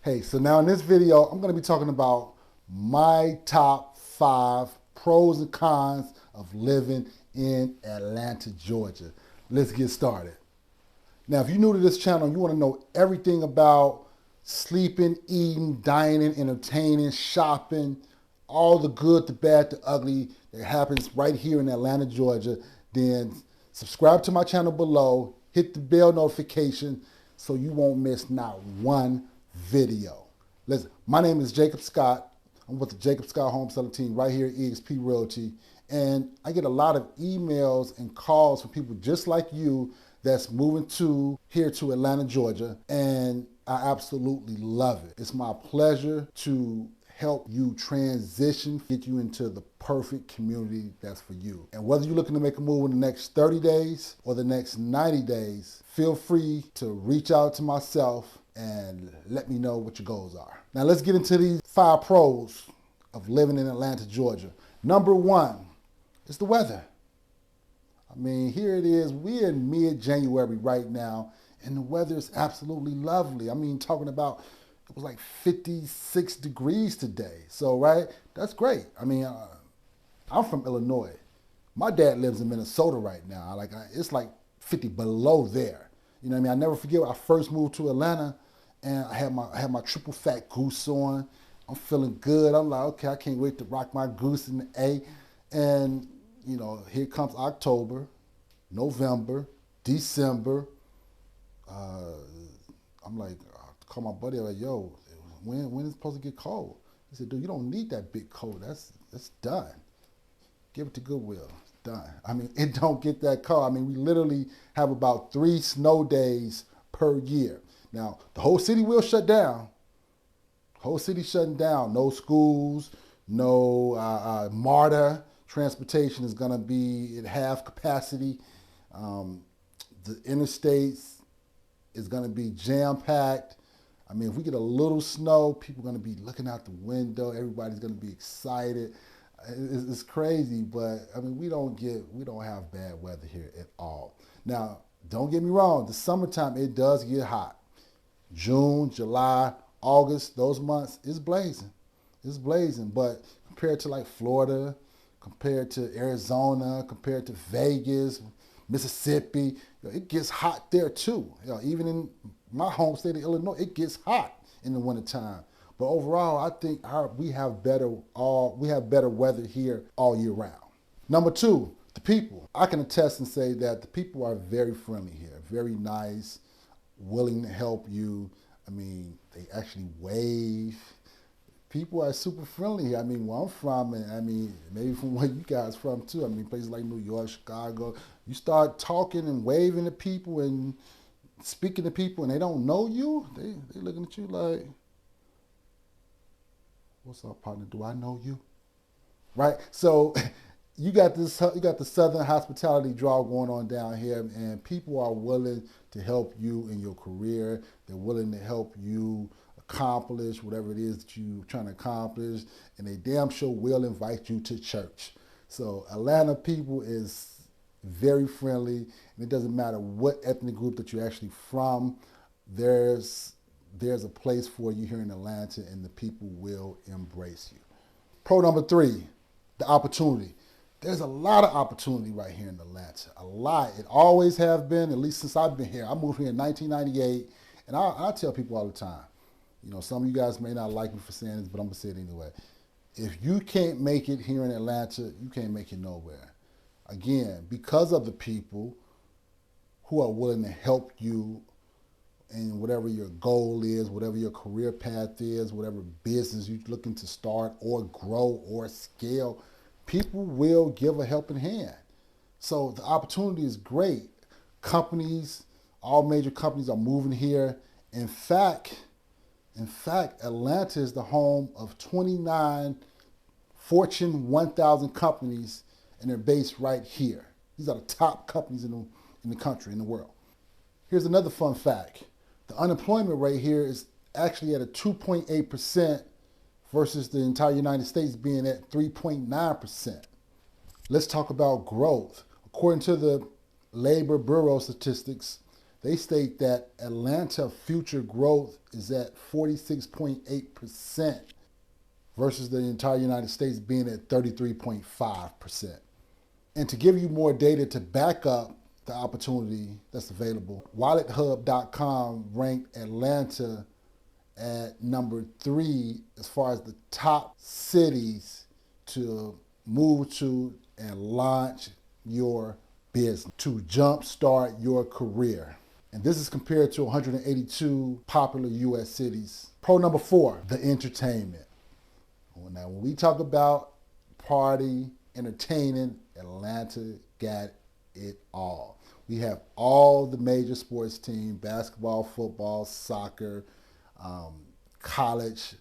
Hey, so now in this video, I'm going to be talking about my top 5 pros and cons of living in Atlanta, Georgia. Let's get started. Now, if you're new to this channel, you want to know everything about sleeping, eating, dining, entertaining, shopping, all the good, the bad, the ugly that happens right here in Atlanta, Georgia, then subscribe to my channel below, hit the bell notification so you won't miss not one video. Listen, my name is Jacob Scott. I'm with the Jacob Scott Home Selling Team right here at eXp Realty. And I get a lot of emails and calls from people just like you that's moving here to Atlanta, Georgia. And I absolutely love it. It's my pleasure to help you transition, get you into the perfect community that's for you. And whether you're looking to make a move in the next 30 days or the next 90 days, feel free to reach out to myself and let me know what your goals are. Now let's get into these 5 pros of living in Atlanta, Georgia. Number 1 is the weather. I mean, here it is. We're in mid-January right now, and the weather is absolutely lovely. I mean, talking about it was like 56 degrees today. So, right, that's great. I mean, I'm from Illinois. My dad lives in Minnesota right now. It's like 50 below there. You know what I mean? I never forget when I first moved to Atlanta, and I had my triple fat goose on. I'm feeling good. I'm like, okay, I can't wait to rock my goose in the A. And, you know, here comes October, November, December. I'm like, call my buddy, like, yo, when is it supposed to get cold? He said, dude, you don't need that big coat. That's done. Give it to Goodwill. It's done. I mean, it don't get that cold. I mean, we literally have about 3 snow days per year. Now, the whole city will shut down. Whole city shutting down. No schools, no MARTA. Transportation is going to be at half capacity. The interstates is going to be jam-packed. I mean, if we get a little snow, people are going to be looking out the window. Everybody's going to be excited. It's crazy, but I mean, we don't have bad weather here at all. Now, don't get me wrong. The summertime, it does get hot. June, July, August, those months, it's blazing. It's blazing, but compared to like Florida, compared to Arizona, compared to Vegas, Mississippi, it gets hot there too. Even in my home state of Illinois, it gets hot in the wintertime. But overall, I think we have better weather here all year round. Number 2, the people. I can attest and say that the people are very friendly here, very nice, willing to help you. I mean, they actually wave. People are super friendly here. I mean, where I'm from, and I mean, maybe from where you guys from too. I mean, places like New York, Chicago, you start talking and waving to people and speaking to people and they don't know you, they looking at you like, what's up, partner? Do I know you? Right? So you got the Southern hospitality draw going on down here, and people are willing to help you in your career. They're willing to help you accomplish whatever it is that you're trying to accomplish, and they damn sure will invite you to church. So Atlanta people is very friendly, and it doesn't matter what ethnic group that you're actually from, there's a place for you here in Atlanta, and the people will embrace you. Pro number 3, the opportunity. There's a lot of opportunity right here in Atlanta, a lot. It always have been, at least since I've been here. I moved here in 1998, and I tell people all the time, you know, some of you guys may not like me for saying this, but I'm going to say it anyway. If you can't make it here in Atlanta, you can't make it nowhere. Again, because of the people who are willing to help you in whatever your goal is, whatever your career path is, whatever business you're looking to start or grow or scale, people will give a helping hand. So the opportunity is great. Companies, all major companies are moving here. In fact, Atlanta is the home of 29 Fortune 1000 companies, and they're based right here. These are the top companies in the country, in the world. Here's another fun fact. The unemployment rate here is actually at a 2.8% versus the entire United States being at 3.9%. Let's talk about growth. According to the Labor Bureau statistics, They state that Atlanta future growth is at 46.8% versus the entire United States being at 33.5%. And to give you more data to back up the opportunity that's available, WalletHub.com ranked Atlanta at number 3 as far as the top cities to move to and launch your business, to jumpstart your career. And this is compared to 182 popular U.S. cities. Pro number 4, the entertainment. Now, when we talk about party, entertaining, Atlanta got it all. We have all the major sports teams: basketball, football, soccer, college,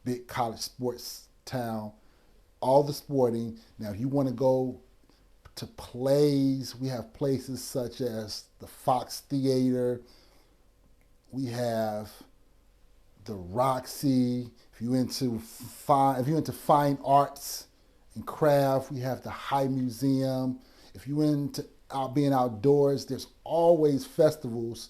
big college sports town, all the sporting. Now, if you want to go to plays, we have places such as the Fox Theater. We have the Roxy. If you're into fine arts and craft, we have the High Museum. If you're into being outdoors, there's always festivals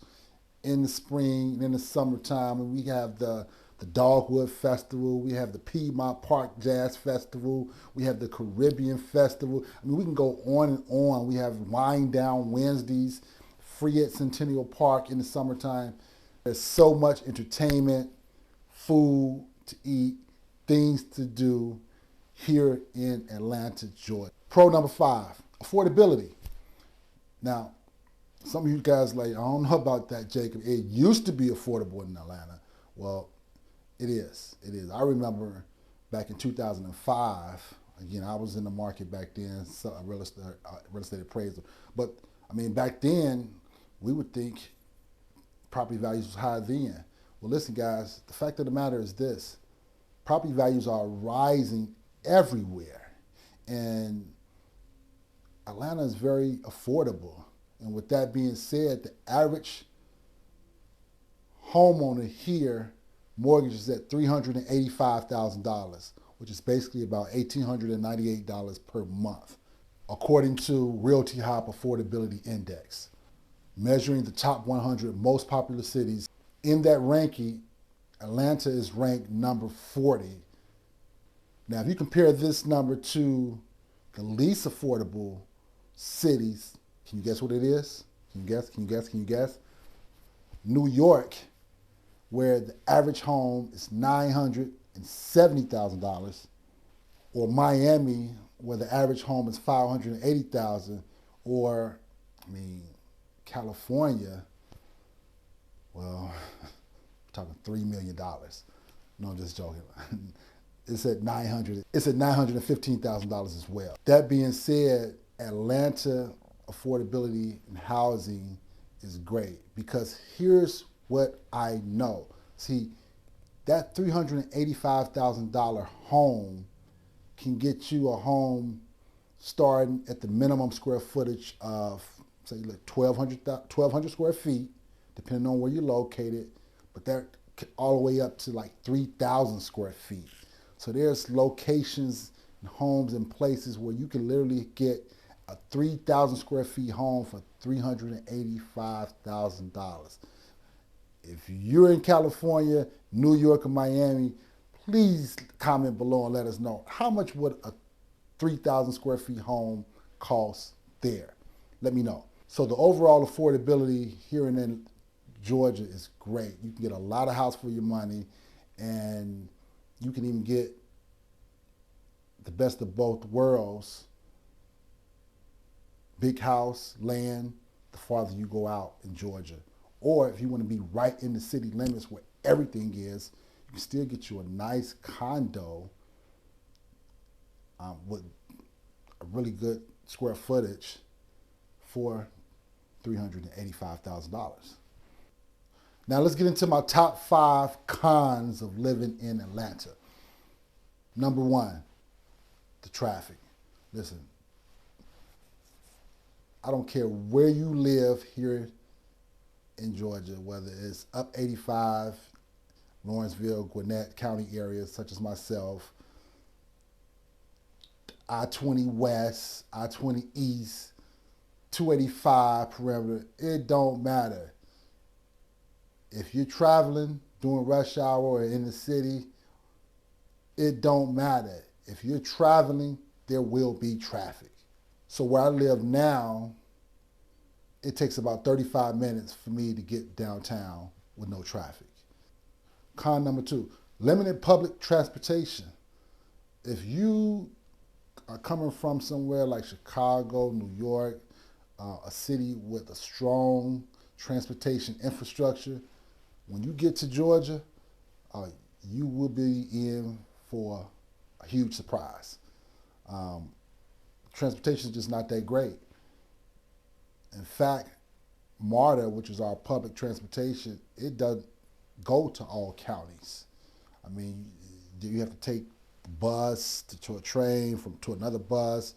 in the spring and in the summertime. And we have the Dogwood Festival. We have the Piedmont Park Jazz Festival. We have the Caribbean Festival. I mean, we can go on and on. We have Wind Down Wednesdays, free at Centennial Park in the summertime. There's so much entertainment, food to eat, things to do here in Atlanta, Georgia. Pro number 5, affordability. Now, some of you guys like, I don't know about that, Jacob. It used to be affordable in Atlanta. Well, it is. It is. I remember back in 2005, again, I was in the market back then, so a real estate appraiser. But, I mean, back then, we would think property values was high then. Well, listen, guys, the fact of the matter is this. Property values are rising everywhere. And Atlanta is very affordable. And with that being said, the average homeowner here mortgages at $385,000, which is basically about $1,898 per month, according to Realty Hop Affordability Index, measuring the top 100 most popular cities. In that ranking, Atlanta is ranked number 40. Now, if you compare this number to the least affordable cities, can you guess what it is? Can you guess? Can you guess? Can you guess? New York, where the average home is $970,000, or Miami, where the average home is $580,000, or, California, well, I'm talking $3 million. No, I'm just joking. It's at $915,000 as well. That being said, Atlanta affordability and housing is great because here's what I know. See, that $385,000 home can get you a home starting at the minimum square footage of, say, 1,200 square feet, depending on where you're located, but that all the way up to like 3,000 square feet. So there's locations and homes and places where you can literally get a 3,000 square feet home for $385,000. If you're in California, New York, or Miami, please comment below and let us know how much would a 3,000 square feet home cost there. Let me know. So the overall affordability here in Georgia is great. You can get a lot of house for your money, and you can even get the best of both worlds. Big house, land, the farther you go out in Georgia. Or if you want to be right in the city limits where everything is, you can still get you a nice condo with a really good square footage for $385,000. Now let's get into my top 5 cons of living in Atlanta. Number 1, the traffic. Listen, I don't care where you live here in Georgia, whether it's up 85, Lawrenceville, Gwinnett County areas such as myself, I-20 West, I-20 East, 285 perimeter, it don't matter. If you're traveling during rush hour or in the city, it don't matter. If you're traveling, there will be traffic. So where I live now, it takes about 35 minutes for me to get downtown with no traffic. Con number 2, limited public transportation. If you are coming from somewhere like Chicago, New York, a city with a strong transportation infrastructure, when you get to Georgia, you will be in for a huge surprise. Transportation is just not that great. In fact, MARTA, which is our public transportation, it doesn't go to all counties. I mean, you have to take the bus to a train to another bus,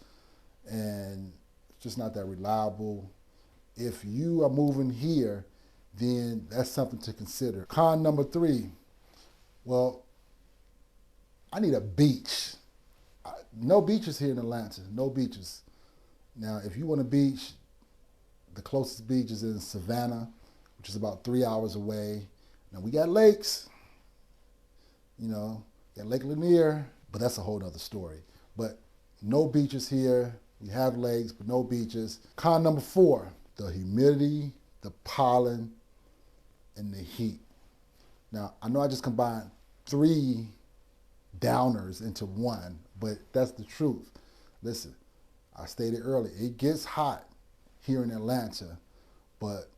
and it's just not that reliable. If you are moving here, then that's something to consider. Con number 3, well, I need a beach. No beaches here in Atlanta, no beaches. Now, if you want a beach, the closest beach is in Savannah, which is about 3 hours away. Now, we got lakes, got Lake Lanier, but that's a whole other story. But no beaches here. We have lakes, but no beaches. Con number 4, the humidity, the pollen, and the heat. Now, I know I just combined 3 downers into one, but that's the truth. Listen, I stated earlier, it gets hot here in Atlanta, but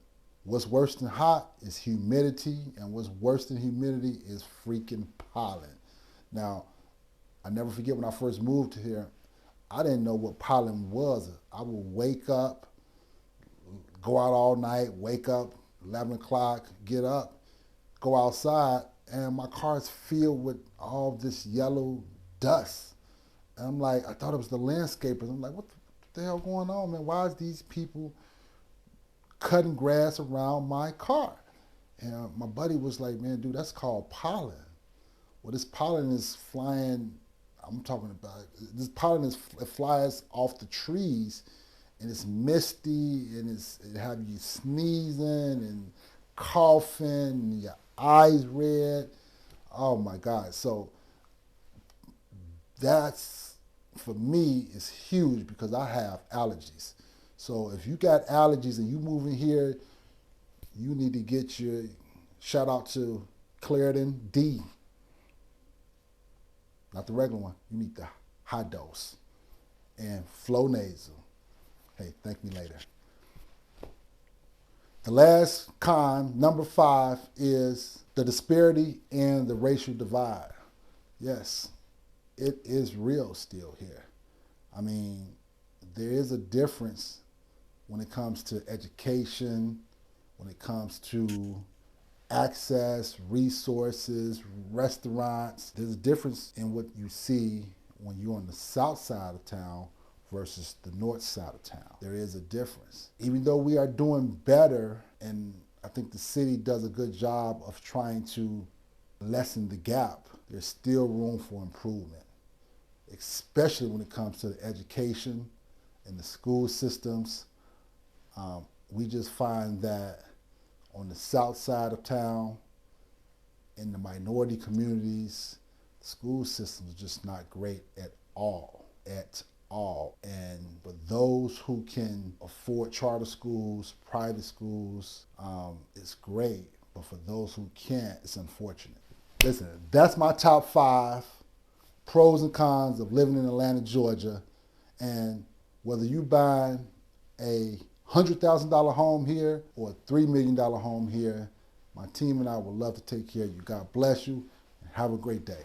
what's worse than hot is humidity, and what's worse than humidity is freaking pollen. Now, I never forget when I first moved here, I didn't know what pollen was. I would wake up, go out all night, wake up, 11 o'clock, get up, go outside, and my car's filled with all this yellow dust. And I'm like, I thought it was the landscapers. I'm like, what the hell going on, man? Why is these people cutting grass around my car? And my buddy was like, man, dude, that's called pollen. Well, this pollen is flying, I'm talking about, this pollen it flies off the trees, and it's misty, and it have you sneezing and coughing, and your eyes red. Oh my God. So that's, for me, is huge because I have allergies. So if you got allergies and you move in here, you need to get your, shout out to Claritin D. Not the regular one. You need the high dose. And Flow Nasal. Hey, thank me later. The last con, number 5, is the disparity and the racial divide. Yes, it is real still here. I mean, there is a difference when it comes to education, when it comes to access, resources, restaurants. There's a difference in what you see when you're on the south side of town versus the north side of town. There is a difference. Even though we are doing better, and I think the city does a good job of trying to lessen the gap, there's still room for improvement, especially when it comes to the education and the school systems. We just find that on the south side of town, in the minority communities, the school system is just not great at all. And for those who can afford charter schools, private schools, it's great. But for those who can't, it's unfortunate. Listen, that's my top 5 pros and cons of living in Atlanta, Georgia. And whether you buy a $100,000 home here or a $3 million home here, my team and I would love to take care of you. God bless you, and have a great day.